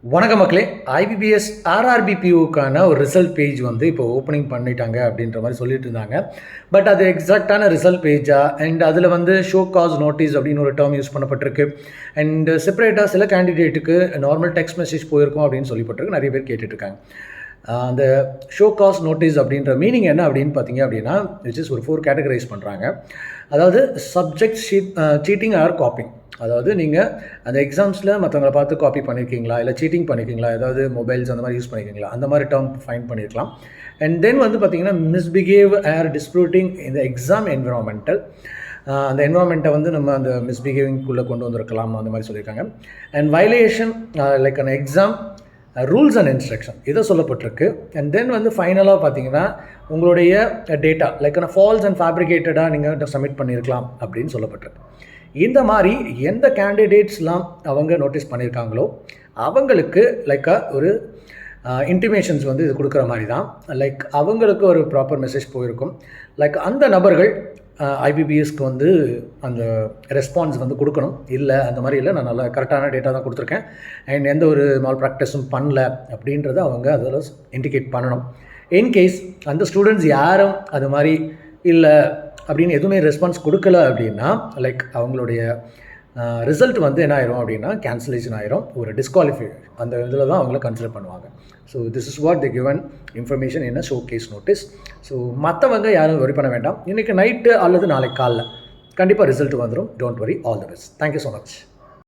வணக்கம் மக்களே. ஐபிபிஎஸ் ஆர்ஆர்பிபியூக்கான ஒரு ரிசல்ட் பேஜ் வந்து இப்போ ஓப்பனிங் பண்ணிட்டாங்க அப்படின்ற மாதிரி சொல்லிட்டு இருந்தாங்க. பட் அது எக்ஸாக்டான ரிசல்ட் பேஜா அண்ட் அதில் வந்து ஷோ காஸ் நோட்டீஸ் அப்படின்னு ஒரு டேர்ம் யூஸ் பண்ணப்பட்டிருக்கு. அண்ட் செப்பரேட்டாக சில கேண்டிடேட்டுக்கு நார்மல் டெக்ஸ்ட் மெசேஜ் போயிருக்கோம் அப்படின்னு சொல்லப்பட்டிருக்கு. நிறைய பேர் கேட்டுட்ருக்காங்க. அந்த ஷோ காஸ் நோட்டீஸ் அப்படின்ற மீனிங் என்ன அப்படின்னு பார்த்தீங்க அப்படின்னா, விச் இஸ் ஒரு 4 கேட்டகரைஸ் பண்ணுறாங்க. அதாவது சப்ஜெக்ட் சீட்டிங் ஆர் காப்பிங். அதாவது நீங்கள் அந்த எக்ஸாம்ஸில் மற்றவங்களை பார்த்து காப்பி பண்ணியிருக்கீங்களா, இல்லை சீட்டிங் பண்ணியிருக்கீங்களா, ஏதாவது மொபைல்ஸ் அந்த மாதிரி யூஸ் பண்ணியிருக்கீங்களா, அந்த மாதிரி டேர்ம் ஃபைன் பண்ணியிருக்கலாம். அண்ட் தென் வந்து பார்த்தீங்கன்னா மிஸ்பிஹேவ் ஆர் டிஸ்ப்யூட்டிங் இந்த எக்ஸாம் என்விரான்மெண்டல். அந்த என்விரான்மெண்ட்டை வந்து நம்ம அந்த மிஸ்பிஹேவிங்குள்ளே கொண்டு வந்திருக்கலாம், அந்த மாதிரி சொல்லியிருக்காங்க. அண்ட் வயலேஷன் லைக் அந்த எக்ஸாம் ரூல்ஸ் அண்ட் இன்ஸ்ட்ரக்ஷன் இதை சொல்லப்பட்டிருக்கு. அண்ட் தென் வந்து ஃபைனலாக பார்த்தீங்கன்னா உங்களுடைய டேட்டா லைக் ஃபால்ஸ் அண்ட் ஃபேப்ரிகேட்டடாக நீங்கள் சப்மிட் பண்ணியிருக்கலாம் அப்படின்னு சொல்லப்பட்டிருக்கு. இந்த மாதிரி எந்த கேண்டிடேட்ஸ்லாம் அவங்க நோட்டீஸ் பண்ணியிருக்காங்களோ அவங்களுக்கு லைக்காக ஒரு இன்டிமேஷன்ஸ் வந்து இது கொடுக்குற மாதிரி தான். லைக் அவங்களுக்கு ஒரு ப்ராப்பர் மெசேஜ் போயிருக்கும். லைக் அந்த நபர்கள் ஐபிபிஎஸ்க்கு வந்து அந்த ரெஸ்பான்ஸ் வந்து கொடுக்கணும். இல்லை அந்த மாதிரி இல்லை, நான் நல்லா கரெக்டான டேட்டா தான் கொடுத்துருக்கேன் அண்ட் எந்த ஒரு மால் ப்ராக்டிஸும் பண்ணல அப்படின்றத அவங்க அதில் இண்டிகேட் பண்ணணும். இன்கேஸ் அந்த ஸ்டூடெண்ட்ஸ் யாரும் அது மாதிரி இல்லை அப்படின்னு எதுவுமே ரெஸ்பான்ஸ் கொடுக்கல அப்படின்னா லைக் அவங்களுடைய ரிசல்ட் வந்து என்ன ஆயிரும் அப்படின்னா கேன்சலேஷன் ஆயிரும், ஒரு டிஸ்குவாலிஃபை அந்த இதில் தான் அவங்கள கன்சிடர் பண்ணுவாங்க. So this is what the given information in a show cause notice. So மற்றவங்க யாரும் வரி பண்ண வேண்டாம். இன்றைக்கி நைட்டு அல்லது நாளைக்கு காலைல கண்டிப்பாக ரிசல்ட் வந்துடும். Don't worry. All the best. Thank you so much.